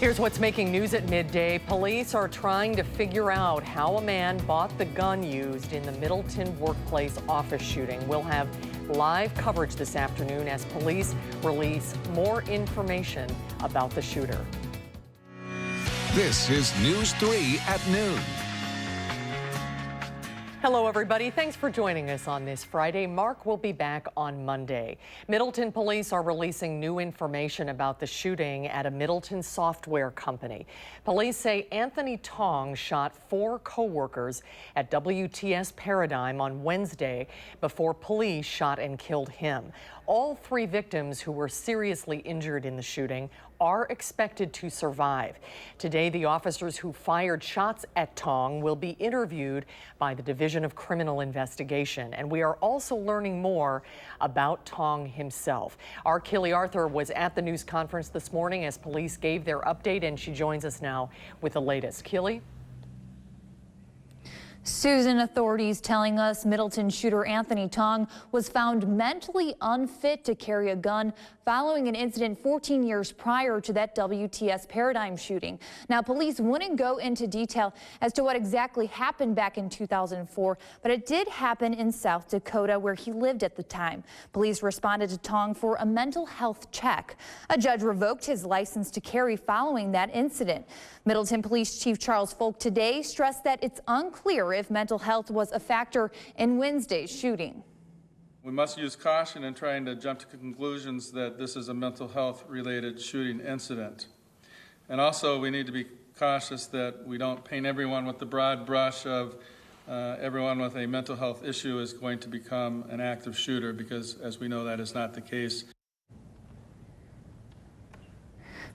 Here's what's making news at midday. Police are trying to figure out how a man bought the gun used in the Middleton workplace office shooting. We'll have live coverage this afternoon as police release more information about the shooter. This is News 3 at noon. Hello, everybody. Thanks for joining us on this Friday. Mark will be back on Monday. Middleton police are releasing new information about the shooting at a Middleton software company. Police say Anthony Tong shot 4 co-workers at WTS Paradigm on Wednesday before police shot and killed him. All 3 victims who were seriously injured in the shooting are expected to survive. Today, the officers who fired shots at Tong will be interviewed by the Division of Criminal Investigation, and we are also learning more about Tong himself. Our Kelly Arthur was at the news conference this morning as police gave their update, and she joins us now with the latest. Kelly? Susan, authorities telling us Middleton shooter Anthony Tong was found mentally unfit to carry a gun following an incident 14 years prior to that WTS Paradigm shooting. Now, police wouldn't go into detail as to what exactly happened back in 2004, but it did happen in South Dakota where he lived at the time. Police responded to Tong for a mental health check. A judge revoked his license to carry following that incident. Middleton Police Chief Charles Folk today stressed that it's unclear if mental health was a factor in Wednesday's shooting. We must use caution in trying to jump to conclusions that this is a mental health related shooting incident. And also we need to be cautious that we don't paint everyone with the broad brush of everyone with a mental health issue is going to become an active shooter, because as we know that is not the case.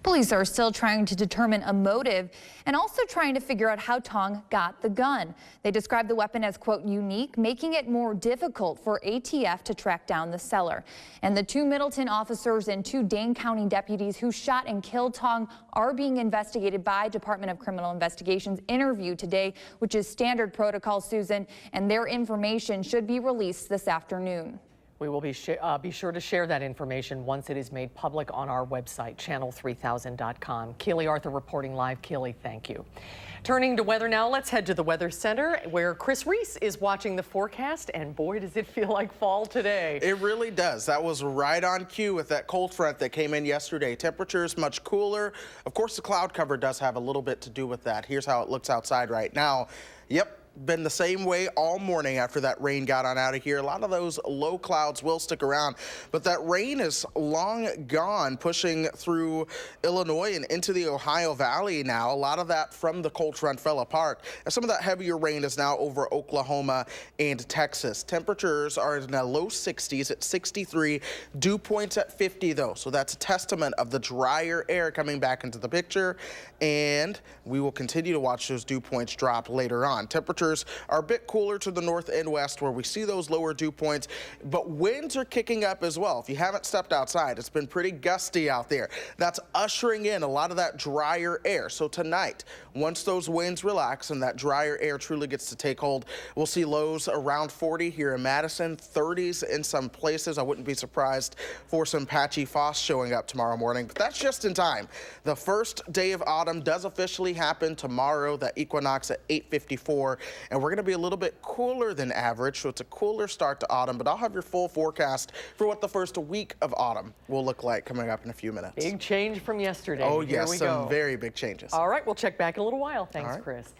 Police are still trying to determine a motive and also trying to figure out how Tong got the gun. They describe the weapon as, quote, unique, making it more difficult for ATF to track down the seller. And the 2 Middleton officers and 2 Dane County deputies who shot and killed Tong are being investigated by Department of Criminal Investigation's interview today, which is standard protocol, Susan, and their information should be released this afternoon. We will be sure to share that information once it is made public on our website, channel3000.com. Kelly Arthur reporting live. Kelly, thank you. Turning to weather now, let's head to the Weather Center where Chris Reese is watching the forecast, and boy, does it feel like fall today. It really does. That was right on cue with that cold front that came in yesterday. Temperatures much cooler. Of course, the cloud cover does have a little bit to do with that. Here's how it looks outside right now. Yep. Been the same way all morning after that rain got on out of here. A lot of those low clouds will stick around, but that rain is long gone, pushing through Illinois and into the Ohio Valley now. A lot of that from the cold front fell apart, and some of that heavier rain is now over Oklahoma and Texas. Temperatures are in the low 60s at 63, dew points at 50 though, so that's a testament of the drier air coming back into the picture, and we will continue to watch those dew points drop later on. Temperatures are a bit cooler to the north and west where we see those lower dew points, but winds are kicking up as well. If you haven't stepped outside, it's been pretty gusty out there. That's ushering in a lot of that drier air. So tonight, once those winds relax and that drier air truly gets to take hold, we'll see lows around 40 here in Madison, 30s in some places. I wouldn't be surprised for some patchy frost showing up tomorrow morning, but that's just in time. The first day of autumn does officially happen tomorrow, that equinox at 8:54. And we're going to be a little bit cooler than average, so it's a cooler start to autumn, but I'll have your full forecast for what the first week of autumn will look like coming up in a few minutes. Big change from yesterday. Oh, Here yes, we some go. very big changes. All right, we'll check back in a little while. Thanks, right. Chris.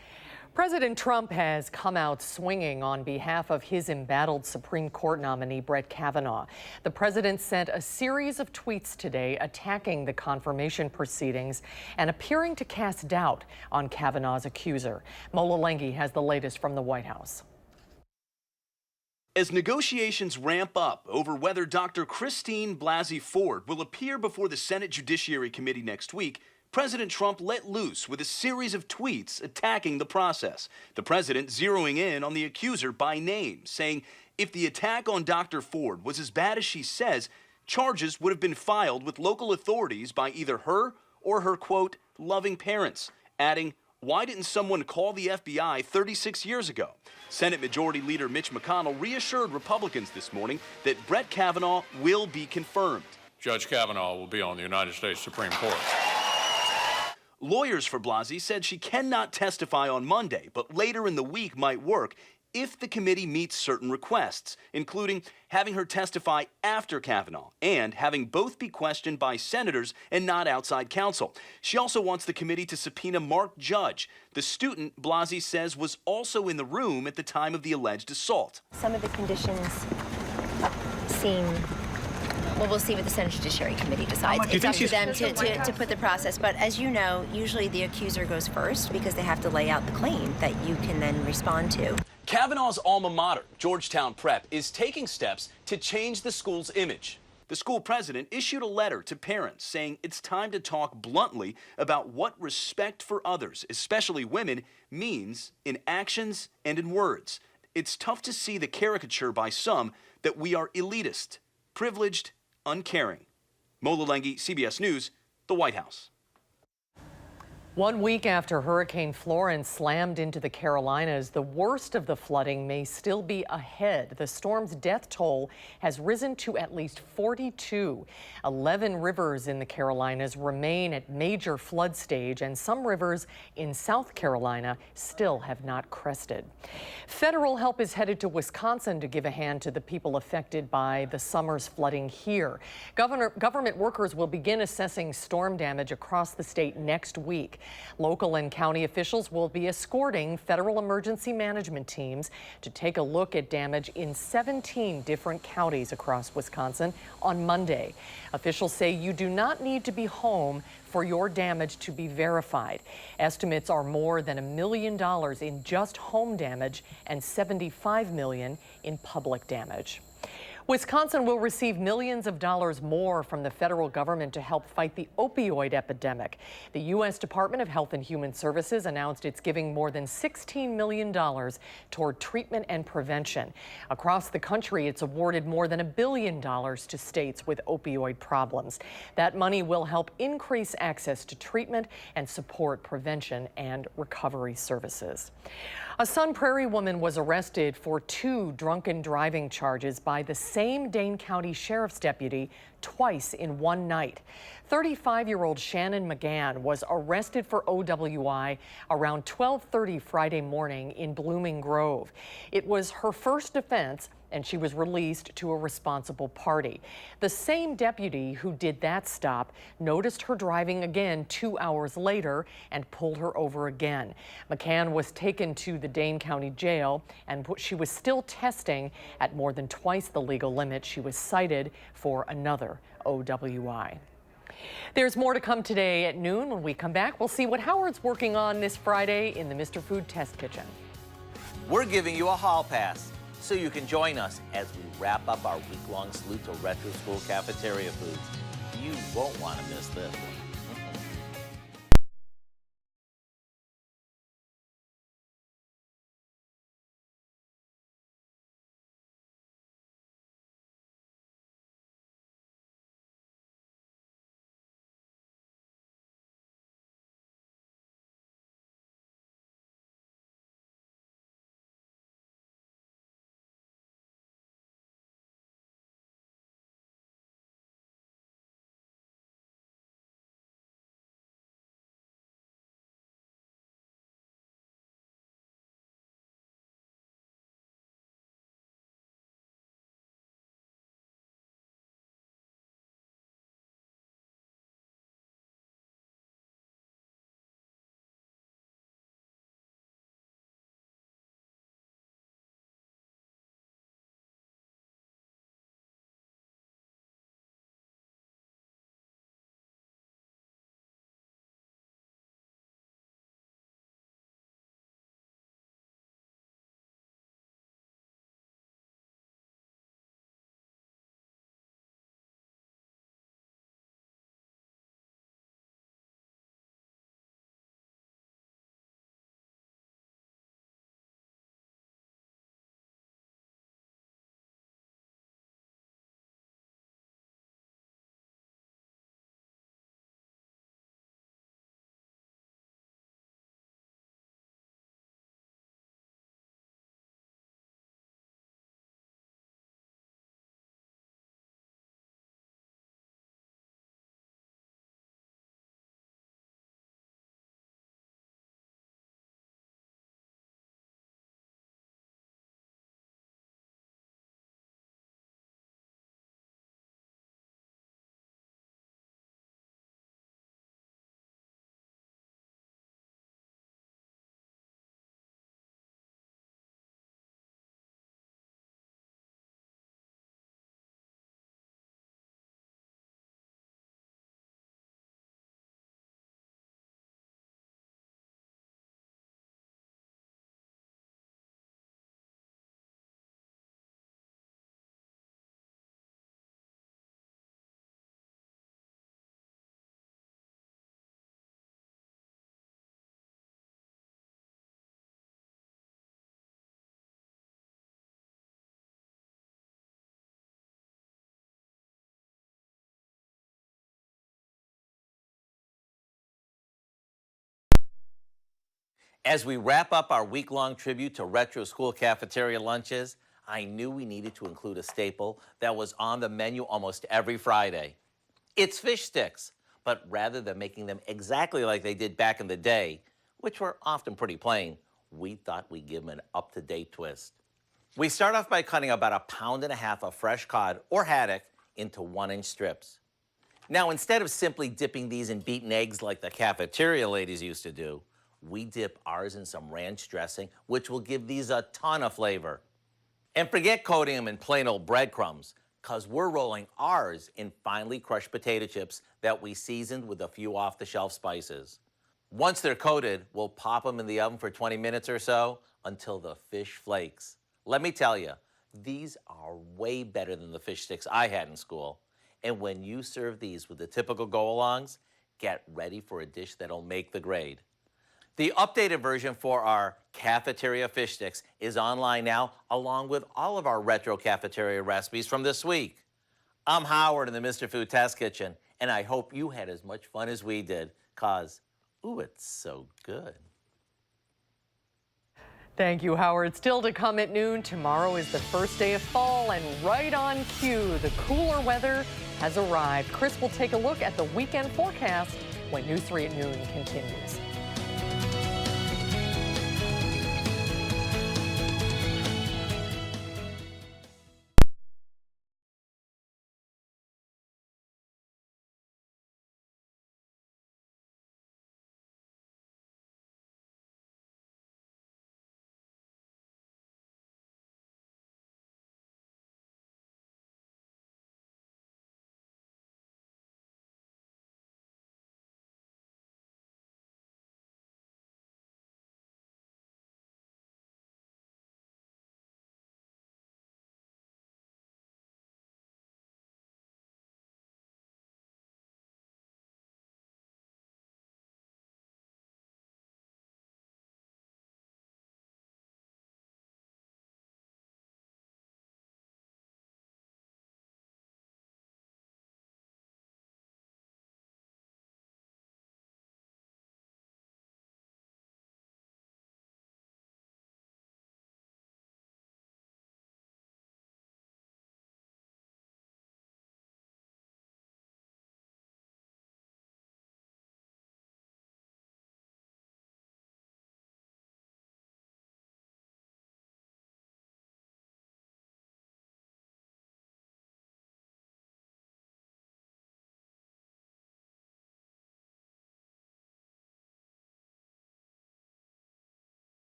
President Trump has come out swinging on behalf of his embattled Supreme Court nominee, Brett Kavanaugh. The president sent a series of tweets today attacking the confirmation proceedings and appearing to cast doubt on Kavanaugh's accuser. Mola Lenghi has the latest from the White House. As negotiations ramp up over whether Dr. Christine Blasey Ford will appear before the Senate Judiciary Committee next week, President Trump let loose with a series of tweets attacking the process. The president zeroing in on the accuser by name, saying if the attack on Dr. Ford was as bad as she says, charges would have been filed with local authorities by either her or her, quote, loving parents, adding, why didn't someone call the FBI 36 years ago? Senate Majority Leader Mitch McConnell reassured Republicans this morning that Brett Kavanaugh will be confirmed. Judge Kavanaugh will be on the United States Supreme Court. Lawyers for Blasey said she cannot testify on Monday, but later in the week might work if the committee meets certain requests, including having her testify after Kavanaugh and having both be questioned by senators and not outside counsel. She also wants the committee to subpoena Mark Judge, the student Blasey says was also in the room at the time of the alleged assault. Some of the conditions seem, well, we'll see what the Senate Judiciary Committee decides. It's up to them to put the process. But as you know, usually the accuser goes first because they have to lay out the claim that you can then respond to. Kavanaugh's alma mater, Georgetown Prep, is taking steps to change the school's image. The school president issued a letter to parents saying it's time to talk bluntly about what respect for others, especially women, means in actions and in words. It's tough to see the caricature by some that we are elitist, privileged, uncaring. Mola Lenghi, CBS News, the White House. 1 week after Hurricane Florence slammed into the Carolinas, the worst of the flooding may still be ahead. The storm's death toll has risen to at least 42. 11 rivers in the Carolinas remain at major flood stage, and some rivers in South Carolina still have not crested. Federal help is headed to Wisconsin to give a hand to the people affected by the summer's flooding here. Government workers will begin assessing storm damage across the state next week. Local and county officials will be escorting federal emergency management teams to take a look at damage in 17 different counties across Wisconsin on Monday. Officials say you do not need to be home for your damage to be verified. Estimates are more than $1 million in just home damage and $75 million in public damage. Wisconsin will receive millions of dollars more from the federal government to help fight the opioid epidemic. The U.S. Department of Health and Human Services announced it's giving more than $16 million toward treatment and prevention. Across the country, it's awarded more than $1 billion to states with opioid problems. That money will help increase access to treatment and support prevention and recovery services. A Sun Prairie woman was arrested for 2 drunken driving charges by the same Dane County Sheriff's deputy twice in one night. 35-year-old Shannon McGann was arrested for OWI around 12:30 Friday morning in Blooming Grove. It was her first offense, and she was released to a responsible party. The same deputy who did that stop noticed her driving again 2 hours later and pulled her over again. McCann was taken to the Dane County Jail, and she was still testing at more than twice the legal limit. She was cited for another OWI. There's more to come today at noon. When we come back, we'll see what Howard's working on this Friday in the Mr. Food Test Kitchen. We're giving you a hall pass so you can join us as we wrap up our week-long salute to retro school cafeteria foods. You won't want to miss this one. As we wrap up our week-long tribute to retro school cafeteria lunches, I knew we needed to include a staple that was on the menu almost every Friday. It's fish sticks, but rather than making them exactly like they did back in the day, which were often pretty plain, we thought we'd give them an up-to-date twist. We start off by cutting about 1.5 pounds of fresh cod or haddock into 1-inch strips. Now, instead of simply dipping these in beaten eggs like the cafeteria ladies used to do, we dip ours in some ranch dressing, which will give these a ton of flavor. And forget coating them in plain old breadcrumbs, because we're rolling ours in finely crushed potato chips that we seasoned with a few off-the-shelf spices. Once they're coated, we'll pop them in the oven for 20 minutes or so until the fish flakes. Let me tell you, these are way better than the fish sticks I had in school. And when you serve these with the typical go-alongs, get ready for a dish that'll make the grade. The updated version for our cafeteria fish sticks is online now, along with all of our retro cafeteria recipes from this week. I'm Howard in the Mr. Food Test Kitchen, and I hope you had as much fun as we did, 'cause, ooh, it's so good. Thank you, Howard. Still to come at noon, tomorrow is the first day of fall, and right on cue, the cooler weather has arrived. Chris will take a look at the weekend forecast when News 3 at noon continues.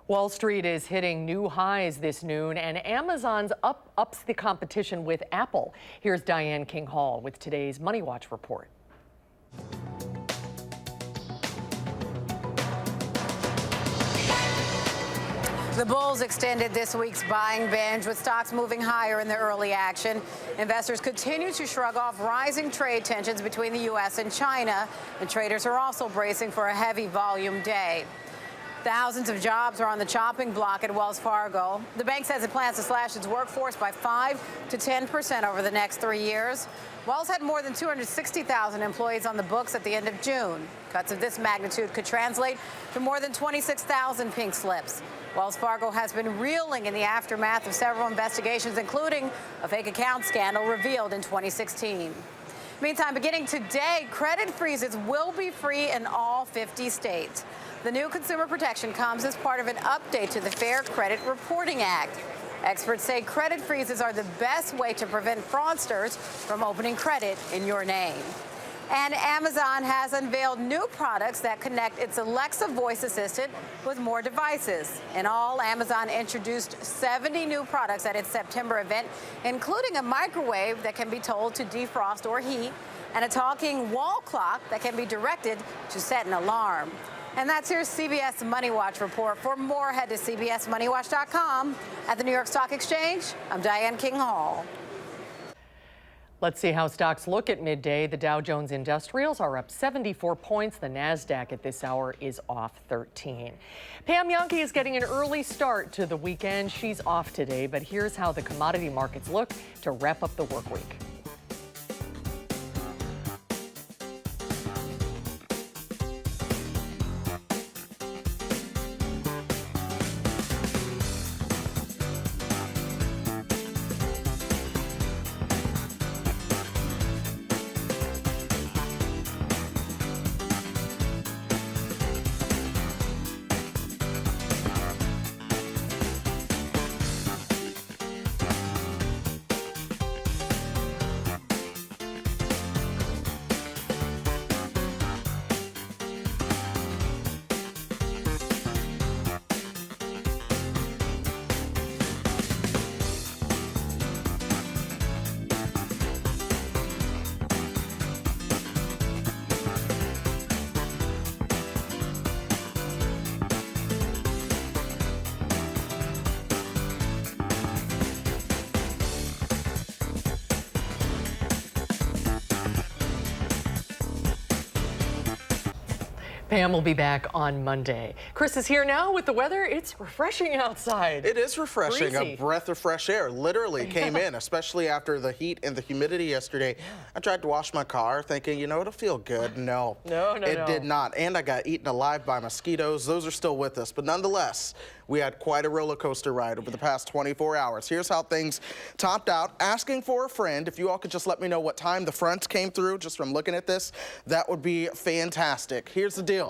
Wall Street is hitting new highs this noon, and Amazon's ups the competition with Apple. Here's Diane King Hall with today's Money Watch report. The bulls extended this week's buying binge with stocks moving higher in the early action. Investors continue to shrug off rising trade tensions between the U.S. and China, and traders are also bracing for a heavy volume day. Thousands of jobs are on the chopping block at Wells Fargo. The bank says it plans to slash its workforce by 5 to 10% over the next 3 years. Wells had more than 260,000 employees on the books at the end of June. Cuts of this magnitude could translate to more than 26,000 pink slips. Wells Fargo has been reeling in the aftermath of several investigations, including a fake account scandal revealed in 2016. Meantime, beginning today, credit freezes will be free in all 50 states. The new consumer protection comes as part of an update to the Fair Credit Reporting Act. Experts say credit freezes are the best way to prevent fraudsters from opening credit in your name. And Amazon has unveiled new products that connect its Alexa voice assistant with more devices. In all, Amazon introduced 70 new products at its September event, including a microwave that can be told to defrost or heat, and a talking wall clock that can be directed to set an alarm. And that's your CBS Money Watch report. For more, head to cbsmoneywatch.com. At the New York Stock Exchange, I'm Diane King Hall. Let's see how stocks look at midday. The Dow Jones Industrials are up 74 points. The NASDAQ at this hour is off 13. Pam Jahnke is getting an early start to the weekend. She's off today, but here's how the commodity markets look to wrap up the work week. Pam will be back on Monday. Chris is here now with the weather. It's refreshing outside. It is refreshing. Breezy. A breath of fresh air literally came in, especially after the heat and the humidity yesterday. I tried to wash my car thinking, you know, it'll feel good. No, it did not. And I got eaten alive by mosquitoes. Those are still with us. But nonetheless, we had quite a roller coaster ride over the past 24 hours. Here's how things topped out. Asking for a friend. If you all could just let me know what time the fronts came through just from looking at this, that would be fantastic. Here's the deal.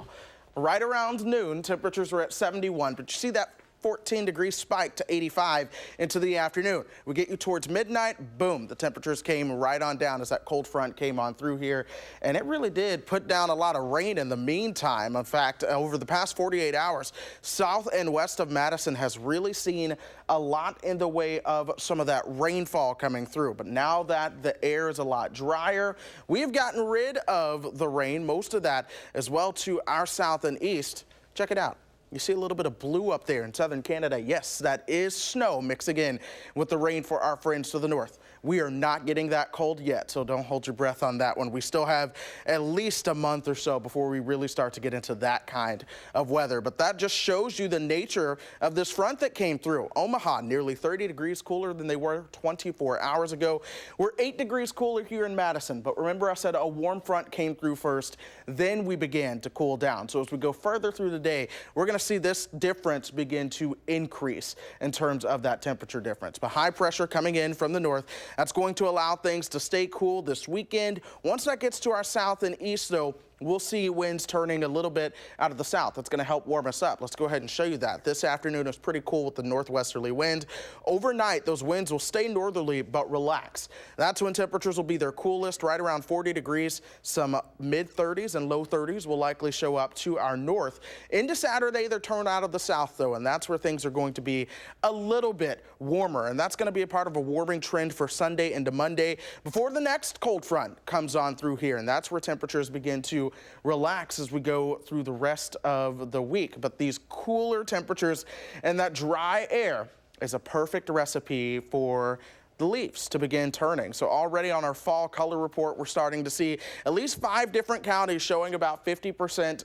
Right around noon, temperatures were at 71, but you see that 14-degree spike to 85 into the afternoon. We get you towards midnight, boom, the temperatures came right on down as that cold front came on through here, and it really did put down a lot of rain in the meantime. In fact, over the past 48 hours, south and west of Madison has really seen a lot in the way of some of that rainfall coming through. But now that the air is a lot drier, we've gotten rid of the rain, most of that as well to our south and east. Check it out. You see a little bit of blue up there in southern Canada. Yes, that is snow mixing in with the rain for our friends to the north. We are not getting that cold yet, so don't hold your breath on that one. We still have at least a month or so before we really start to get into that kind of weather. But that just shows you the nature of this front that came through. Omaha, nearly 30 degrees cooler than they were 24 hours ago. We're 8 degrees cooler here in Madison. But remember, I said a warm front came through first, then we began to cool down. So as we go further through the day, we're going to see this difference begin to increase in terms of that temperature difference. But high pressure coming in from the north, that's going to allow things to stay cool this weekend. Once that gets to our south and east, though, we'll see winds turning a little bit out of the south. That's going to help warm us up. Let's go ahead and show you that. This afternoon is pretty cool with the northwesterly wind. Overnight, those winds will stay northerly but relax. That's when temperatures will be their coolest, right around 40 degrees. Some mid-30s and low 30s will likely show up to our north. Into Saturday, they're turned out of the south, though, and that's where things are going to be a little bit warmer. And that's going to be a part of a warming trend for Sunday into Monday before the next cold front comes on through here. And that's where temperatures begin to to relax as we go through the rest of the week. But these cooler temperatures and that dry air is a perfect recipe for the leaves to begin turning. So already on our fall color report, we're starting to see at least 5 different counties showing about 50%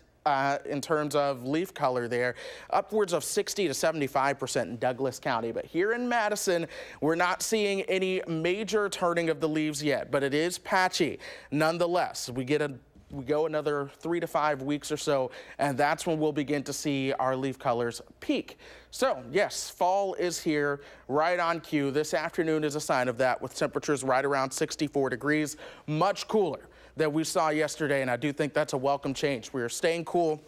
in terms of leaf color there, upwards of 60 to 75% in Douglas County. But here in Madison, we're not seeing any major turning of the leaves yet, but it is patchy. Nonetheless, we go another 3 to 5 weeks or so, and that's when we'll begin to see our leaf colors peak. So yes, fall is here, right on cue. This afternoon is a sign of that, with temperatures right around 64 degrees, much cooler than we saw yesterday, and I do think that's a welcome change. We are staying cool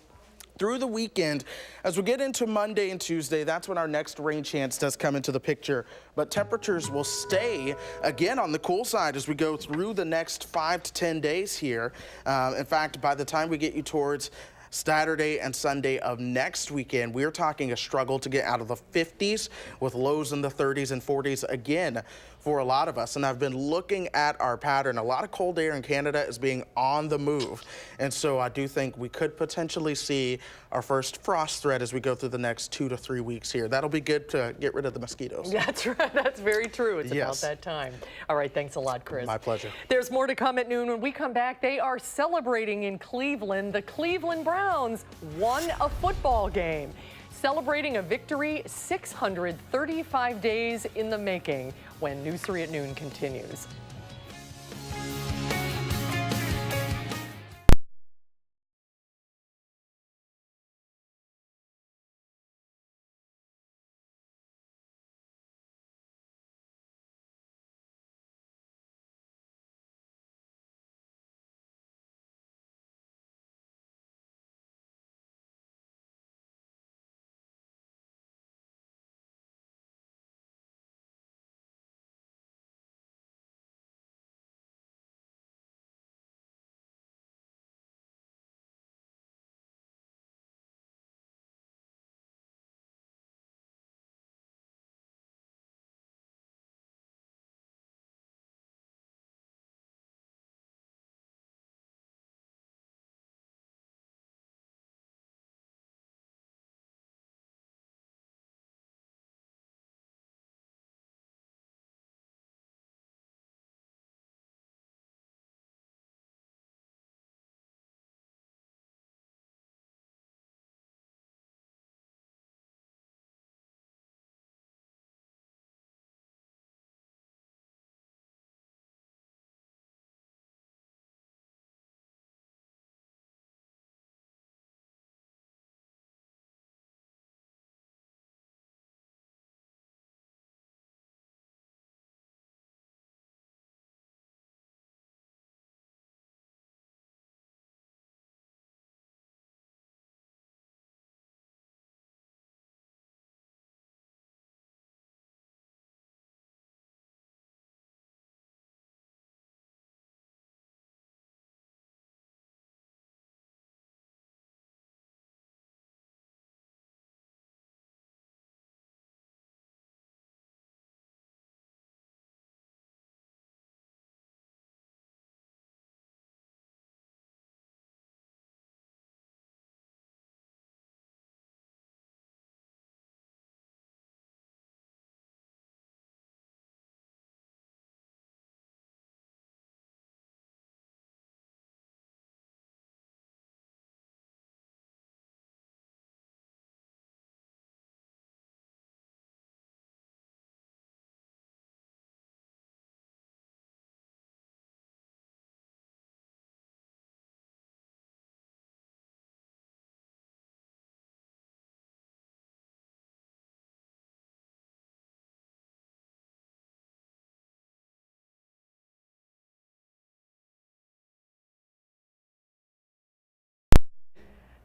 through the weekend. As we get into Monday and Tuesday, that's when our next rain chance does come into the picture. But temperatures will stay again on the cool side as we go through the next 5 to 10 days here. In fact, by the time we get you towards Saturday and Sunday of next weekend, we're talking a struggle to get out of the 50s with lows in the 30s and 40s again for a lot of us. And I've been looking at our pattern. A lot of cold air in Canada is being on the move. And so I do think we could potentially see our first frost threat as we go through the next 2 to 3 weeks here. That'll be good to get rid of the mosquitoes. That's right. That's very true. It's about that time. All right. Thanks a lot, Chris. My pleasure. There's more to come at noon. When we come back, they are celebrating in Cleveland. The Cleveland Browns won a football game, celebrating a victory 635 days in the making, when News 3 at noon continues.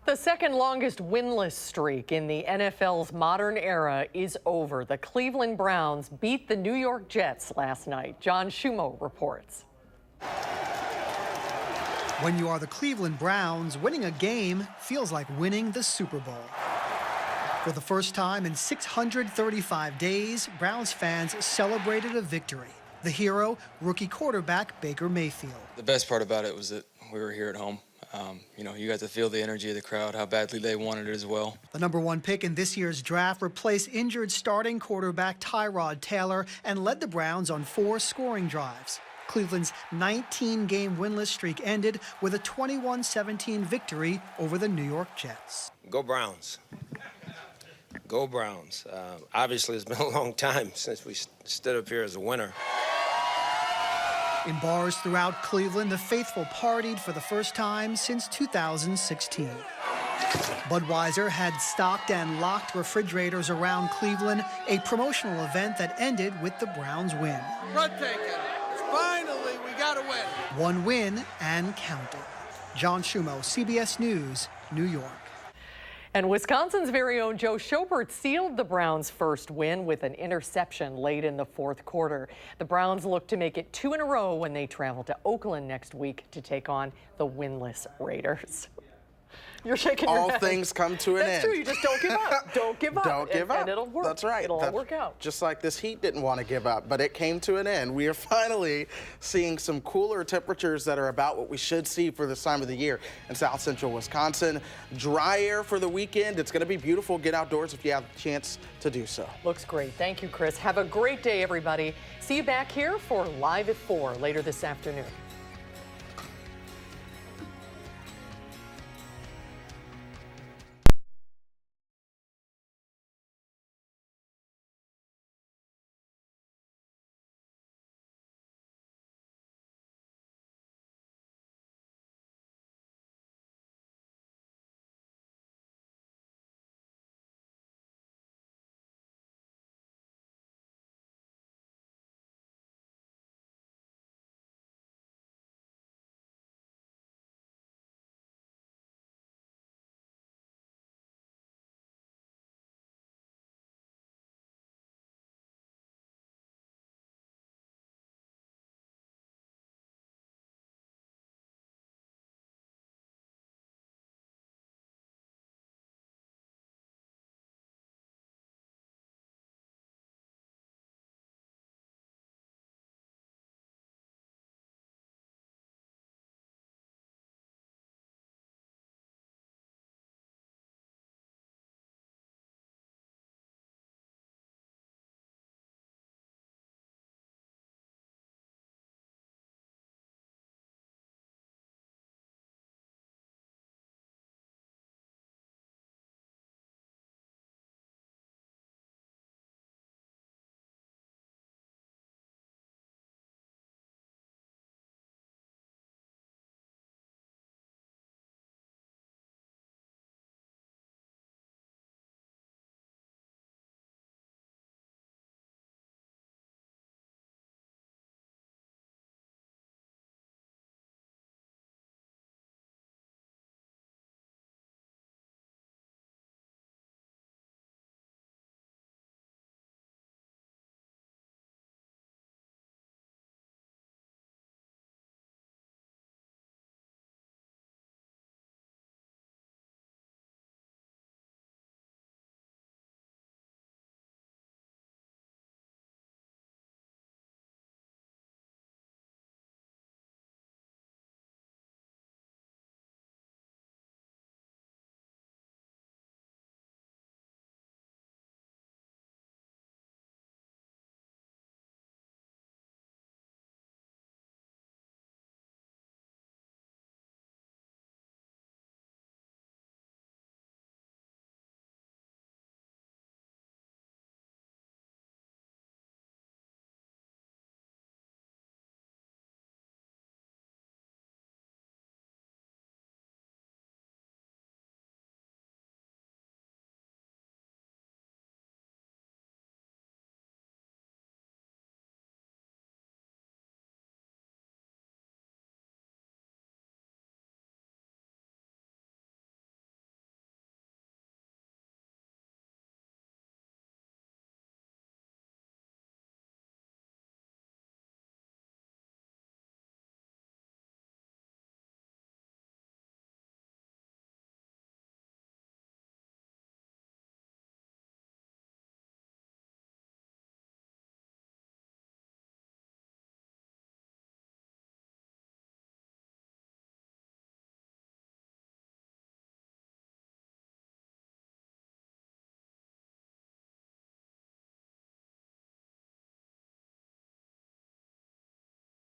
The second longest winless streak in the NFL's modern era is over. The Cleveland Browns beat the New York Jets last night. John Shumo reports. When you are the Cleveland Browns, winning a game feels like winning the Super Bowl. For the first time in 635 days, Browns fans celebrated a victory. The hero, rookie quarterback Baker Mayfield. The best part about it was that we were here at home. You know, you got to feel the energy of the crowd, how badly they wanted it as well. The #1 pick in this year's draft replaced injured starting quarterback Tyrod Taylor and led the Browns on 4 scoring drives. Cleveland's 19-game winless streak ended with a 21-17 victory over the New York Jets. Go Browns. Go Browns. Obviously, it's been a long time since we stood up here as a winner. In bars throughout Cleveland, the faithful partied for the first time since 2016. Budweiser had stocked and locked refrigerators around Cleveland, a promotional event that ended with the Browns' win. Breathtaking. Finally, we got a win. One win and counting. John Schumo, CBS News, New York. And Wisconsin's very own Joe Schobert sealed the Browns' first win with an interception late in the 4th quarter. The Browns look to make it 2 in a row when they travel to Oakland next week to take on the winless Raiders. You're shaking your head. All things come to an end. That's true. You just don't give up. Don't give up. Don't give up. And it'll work. That's right. It'll all work out. Just like this heat didn't want to give up, but it came to an end. We are finally seeing some cooler temperatures that are about what we should see for this time of the year in South Central Wisconsin. Dry air for the weekend. It's going to be beautiful. Get outdoors if you have the chance to do so. Looks great. Thank you, Chris. Have a great day, everybody. See you back here for Live at 4 later this afternoon.